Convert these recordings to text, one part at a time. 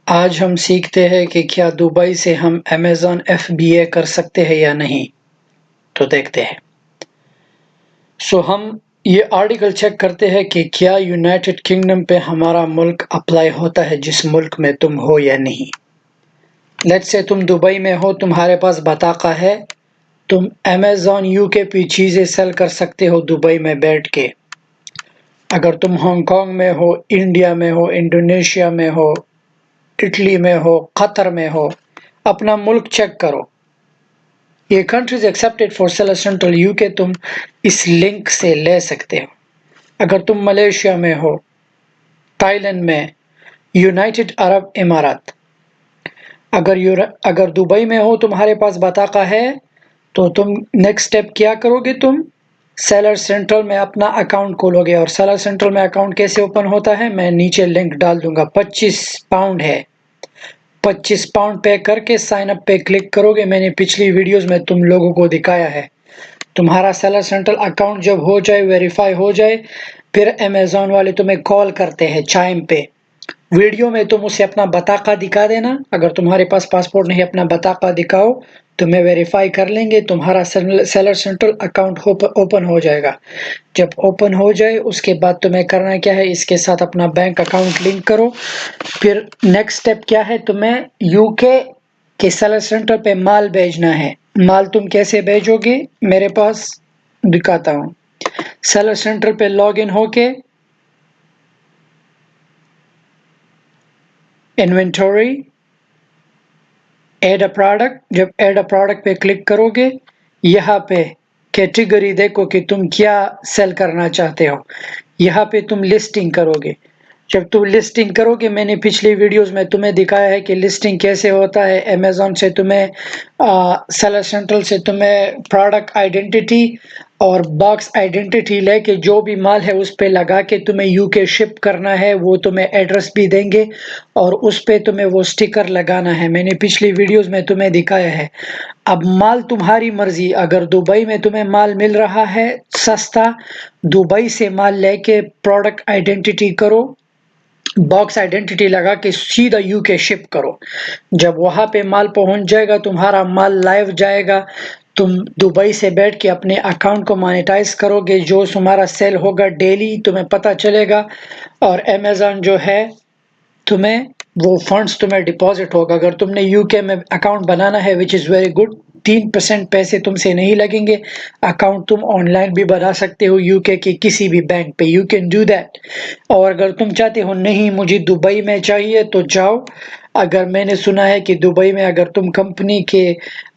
آج ہم سیکھتے ہیں کہ کیا دبئی سے ہم امیزون FBA کر سکتے ہیں یا نہیں، تو دیکھتے ہیں۔ ہم یہ آرٹیکل چیک کرتے ہیں کہ کیا یونائٹڈ کنگڈم پہ ہمارا ملک اپلائی ہوتا ہے جس ملک میں تم ہو یا نہیں۔ لیٹس سے تم دبئی میں ہو، تمہارے پاس بطاقہ ہے، تم امیزون UK پہ چیزیں سیل کر سکتے ہو دبئی میں بیٹھ کے۔ اگر تم ہانگ کانگ میں ہو، انڈیا میں ہو، انڈونیشیا میں ہو، اٹلی میں ہو، قطر میں ہو، اپنا ملک چیک کرو۔ یہ countries accepted for seller central UK تم اس لنک سے لے سکتے ہو۔ اگر تم ملیشیا میں ہو، تائی لینڈ میں، یونائٹڈ عرب امارات، اگر دبئی میں ہو، تمہارے پاس بطاقہ ہے، تو تم نیکسٹ سٹیپ کیا کرو گے؟ تم سیلر سینٹرل میں اپنا اکاؤنٹ کھولو گے۔ اور سیلر سینٹرل میں اکاؤنٹ کیسے اوپن ہوتا ہے میں نیچے لنک ڈال دوں گا۔ 25 پاؤنڈ ہے، 25 پاؤنڈ پے کر کے سائن اپ پہ کلک کرو گے۔ میں نے پچھلی ویڈیوز میں تم لوگوں کو دکھایا ہے۔ تمہارا سیلر سینٹرل اکاؤنٹ جب ہو جائے، ویریفائی ہو جائے، پھر امیزون والے تمہیں کال کرتے ہیں چائم پہ۔ ویڈیو میں تم اسے اپنا بطاقہ دکھا دینا۔ اگر تمہارے پاس پاسپورٹ نہیں، اپنا بطاقہ دکھاؤ، تمہیں ویریفائی کر لیں گے، تمہارا سیلر سینٹرل اکاؤنٹ اوپن ہو جائے گا۔ جب اوپن ہو جائے اس کے بعد تمہیں کرنا کیا ہے، اس کے ساتھ اپنا بینک اکاؤنٹ لنک کرو۔ پھر نیکسٹ سٹیپ کیا ہے، تمہیں UK کے سیلر سینٹر پہ مال بھیجنا ہے۔ مال تم کیسے بھیجو گے، میرے پاس دکھاتا ہوں۔ سیلر سینٹر پہ لاگ ان ہو کے انوینٹوری، ایڈ اے پروڈکٹ، جب ایڈ اے پروڈکٹ پہ کلک کرو گے، یہاں پہ کیٹیگری دیکھو کہ تم کیا سیل کرنا چاہتے ہو۔ یہاں پہ تم لسٹنگ کرو گے۔ جب تم لسٹنگ کرو گے، میں نے پچھلی ویڈیوز میں تمہیں دکھایا ہے کہ لسٹنگ کیسے ہوتا ہے۔ امیزون سے تمہیں سیلر سینٹرل سے تمہیں پروڈکٹ آئیڈینٹی اور باکس آئیڈینٹی لے کے جو بھی مال ہے اس پہ لگا کے تمہیں UK شپ کرنا ہے۔ وہ تمہیں ایڈریس بھی دیں گے اور اس پہ تمہیں وہ سٹیکر لگانا ہے۔ میں نے پچھلی ویڈیوز میں تمہیں دکھایا ہے۔ اب مال تمہاری مرضی، اگر دبئی میں تمہیں مال مل رہا ہے سستا، دبئی سے مال لے کے پروڈکٹ آئیڈینٹی کرو، باکس آئیڈینٹی لگا کے سیدھا UK شپ کرو۔ جب وہاں پہ مال پہنچ جائے گا، تمہارا مال لائیو جائے گا، تم دبئی سے بیٹھ کے اپنے اکاؤنٹ کو مانیٹائز کرو گے۔ جو تمہارا سیل ہوگا ڈیلی تمہیں پتہ چلے گا، اور امیزون جو ہے تمہیں وہ فنڈز تمہیں ڈپازٹ ہوگا۔ اگر تم نے UK میں اکاؤنٹ بنانا ہے وچ از ویری گڈ، 3% پیسے تم سے نہیں لگیں گے۔ اکاؤنٹ تم آن لائن بھی بنا سکتے ہو UK کی کسی بھی بینک پہ، یو کین ڈو دیٹ۔ اور اگر تم چاہتے ہو نہیں مجھے دبئی میں چاہیے تو جاؤ۔ اگر میں نے سنا ہے کہ دبئی میں اگر تم کمپنی کے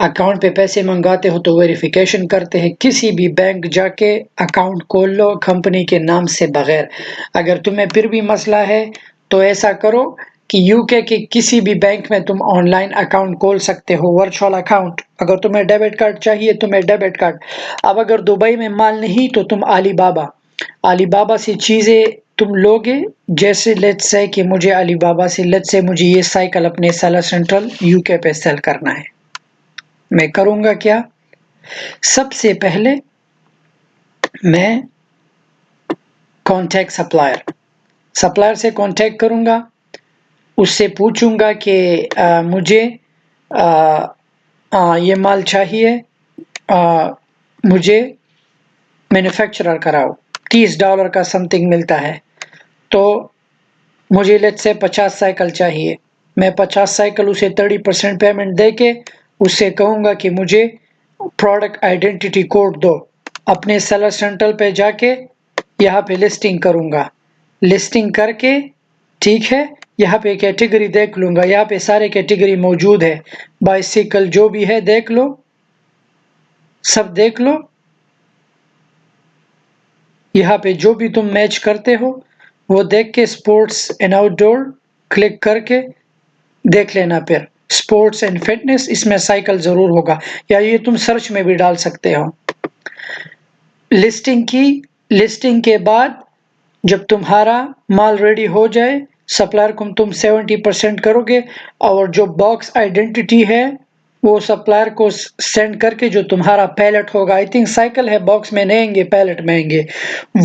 اکاؤنٹ پہ پیسے منگاتے ہو تو ویریفیکیشن کرتے ہیں۔ کسی بھی بینک جا کے اکاؤنٹ کھول لو کمپنی کے نام سے بغیر۔ اگر تمہیں پھر بھی مسئلہ ہے تو ایسا کرو کہ UK کے کسی بھی بینک میں تم آن لائن اکاؤنٹ کھول سکتے ہو، ورچوئل اکاؤنٹ۔ اگر تمہیں ڈیبٹ کارڈ چاہیے تمہیں ڈیبٹ کارڈ۔ اب اگر دبئی میں مال نہیں تو تم علی بابا سے چیزیں تم لوگے۔ جیسے لیٹ سے کہ مجھے علی بابا سے مجھے یہ سائیکل اپنے سیلر سینٹرل UK پہ سیل کرنا ہے، میں کروں گا کیا؟ سب سے پہلے میں کانٹیکٹ سپلائر سے کانٹیکٹ کروں گا، اس سے پوچھوں گا کہ مجھے یہ مال چاہیے، مجھے مینوفیکچرر کراؤ۔ $30 کا سم تھنگ ملتا ہے، تو مجھے لیٹ سے 50 سائیکل چاہیے۔ میں 50 سائیکل اسے 30% پیمنٹ دے کے اس سے کہوں گا کہ مجھے پروڈکٹ آئیڈینٹی کوڈ دو۔ اپنے سیلر سینٹرل پہ جا کے یہاں پہ لسٹنگ کروں گا، لسٹنگ کر کے ٹھیک ہے، یہاں پہ کیٹیگری دیکھ لوں گا، یہاں پہ سارے کیٹیگری موجود ہے، بائسیکل جو بھی ہے دیکھ لو، سب دیکھ لو۔ یہاں پہ جو بھی تم میچ کرتے ہو وہ دیکھ کے sports and out door click کر کے دیکھ لینا۔ پھر سپورٹس اینڈ فٹنس، اس میں سائیکل ضرور ہوگا، یا یہ تم سرچ میں بھی ڈال سکتے ہو۔ لسٹنگ کے بعد جب تمہارا مال ریڈی ہو جائے، سپلائر کو تم 70% کرو گے، اور جو باکس آئیڈینٹی ہے وہ سپلائر کو سینڈ کر کے جو تمہارا پیلٹ ہوگا، آئی تھنک سائیکل ہے، باکس میں نہیں گے، پیلٹ میں گے،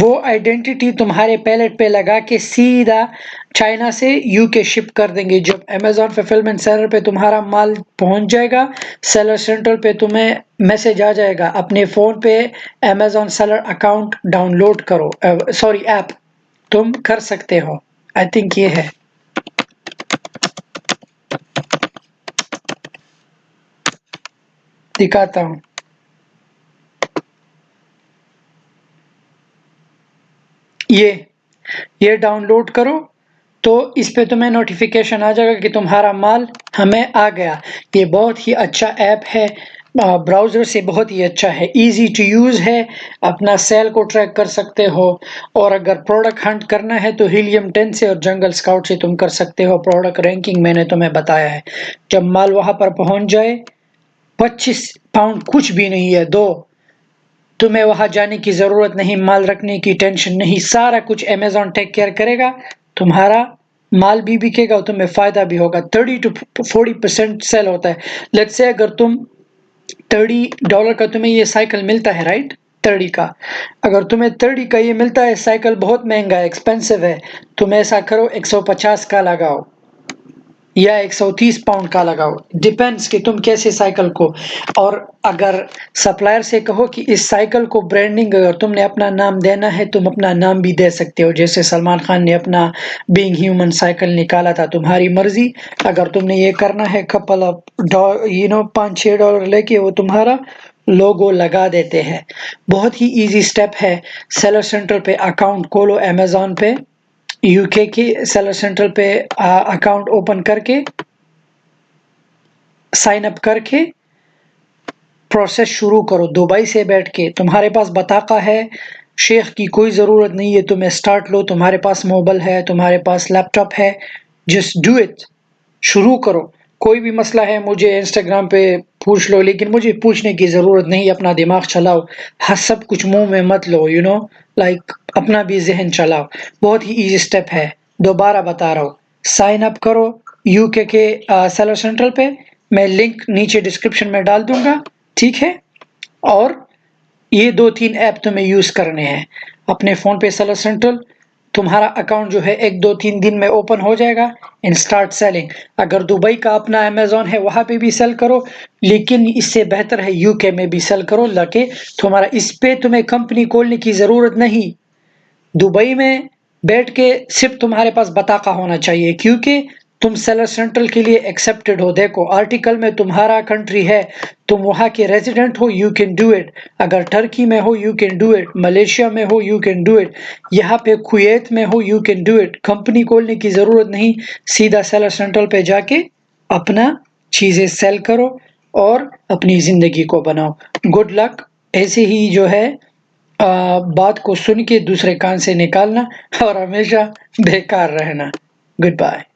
وہ آئیڈینٹی تمہارے پیلٹ پہ لگا کے سیدھا چائنا سے یو کے شپ کر دیں گے۔ جب امیزون فلفلمنٹ سینٹر پہ تمہارا مال پہنچ جائے گا، سیلر سینٹر پہ تمہیں میسج آ جائے گا، اپنے فون پہ Amazon seller account download کرو، ایپ تم کر سکتے ہو۔ آئی تھنک یہ ہے۔ دکھاتا ہوں، یہ ڈاؤن لوڈ کرو تو اس پہ تمہیں نوٹیفیکیشن آ جائے گا کہ تمہارا مال ہمیں آ گیا۔ یہ بہت ہی اچھا ایپ ہے، براؤزر سے بہت ہی اچھا ہے، ایزی ٹو یوز ہے، اپنا سیل کو ٹریک کر سکتے ہو، اور اگر پروڈکٹ ہنٹ کرنا ہے تو ہیلیم 10 سے اور جنگل اسکاؤٹ سے تم کر سکتے ہو۔ پروڈکٹ رینکنگ میں نے تمہیں بتایا ہے، جب مال وہاں پر پہنچ جائے، 25 پاؤنڈ کچھ بھی نہیں ہے، تمہیں وہاں جانے کی ضرورت نہیں، مال رکھنے کی ٹینشن نہیں، سارا کچھ امیزون ٹیک کیئر کرے گا، تمہارا مال بھی بکے گا اور تمہیں فائدہ بھی ہوگا۔ 30 to 40% سیل ہوتا ہے۔ لیٹس سے اگر تم $30 کا تمہیں یہ سائیکل ملتا ہے، رائٹ، 30 کا، اگر تمہیں 30 کا یہ ملتا ہے، سائیکل بہت مہنگا ہے، ایکسپینسو ہے، تم ایسا کرو 150 کا لگاؤ یا 130 پاؤنڈ کا لگاؤ، ڈیپینڈس کہ تم کیسے سائیکل کو، اور اگر سپلائر سے کہو کہ اس سائیکل کو برانڈنگ اگر تم نے اپنا نام دینا ہے، تم اپنا نام بھی دے سکتے ہو، جیسے سلمان خان نے اپنا بینگ ہیومن سائیکل نکالا تھا، تمہاری مرضی۔ اگر تم نے یہ کرنا ہے، کپل آف $5-6 لے کے وہ تمہارا لوگو لگا دیتے ہیں۔ بہت ہی ایزی سٹیپ ہے، سیلر سینٹر پہ اکاؤنٹ کھولو، امیزون پہ یو کے سیلر سینٹر پہ اکاؤنٹ اوپن کر کے سائن اپ کر کے پروسیس شروع کرو، دبئی سے بیٹھ کے۔ تمہارے پاس بطاقہ ہے، شیخ کی کوئی ضرورت نہیں ہے، تمہیں سٹارٹ لو، تمہارے پاس موبائل ہے، تمہارے پاس لیپ ٹاپ ہے، جسٹ ڈو اٹ، شروع کرو۔ کوئی بھی مسئلہ ہے مجھے انسٹاگرام پہ پوچھ لو، لیکن مجھے پوچھنے کی ضرورت نہیں، اپنا دماغ چلاؤ، سب کچھ منہ میں مت لو، لائک اپنا بھی ذہن چلاؤ۔ بہت ہی ایزی سٹیپ ہے، دوبارہ بتا رہا ہوں، سائن اپ کرو یو کے سیلر سینٹر پہ، میں لنک نیچے ڈسکرپشن میں ڈال دوں گا، ٹھیک ہے؟ اور یہ 2-3 ایپ تمہیں یوز کرنے ہیں اپنے فون پہ، سیلر سینٹر، تمہارا اکاؤنٹ جو ہے 1-2-3 دن میں اوپن ہو جائے گا، اینڈ سٹارٹ سیلنگ۔ اگر دبئی کا اپنا امیزون ہے وہاں پہ بھی سیل کرو، لیکن اس سے بہتر ہے یو کے میں بھی سیل کرو، تاکہ تمہارا اس پہ تمہیں کمپنی کھولنے کی ضرورت نہیں، دبئی میں بیٹھ کے صرف تمہارے پاس بطاقہ ہونا چاہیے، کیونکہ تم سیلر سینٹر کے لیے ایکسیپٹڈ ہو۔ دیکھو آرٹیکل میں تمہارا کنٹری ہے، تم وہاں کے ریزیڈنٹ ہو، یو کین ڈو اٹ۔ اگر ٹرکی میں ہو، you can do it, Malaysia میں ہو، یو کین ڈو اٹ، یہاں پہ کویت میں ہو، you can do it. Company کھولنے کی ضرورت نہیں، سیدھا سیلر سینٹر پہ جا کے اپنا چیزیں سیل کرو اور اپنی زندگی کو بناؤ۔ Good luck. ایسے ہی جو ہے بات کو سن کے دوسرے کان سے نکالنا اور ہمیشہ بیکار رہنا۔ Good bye.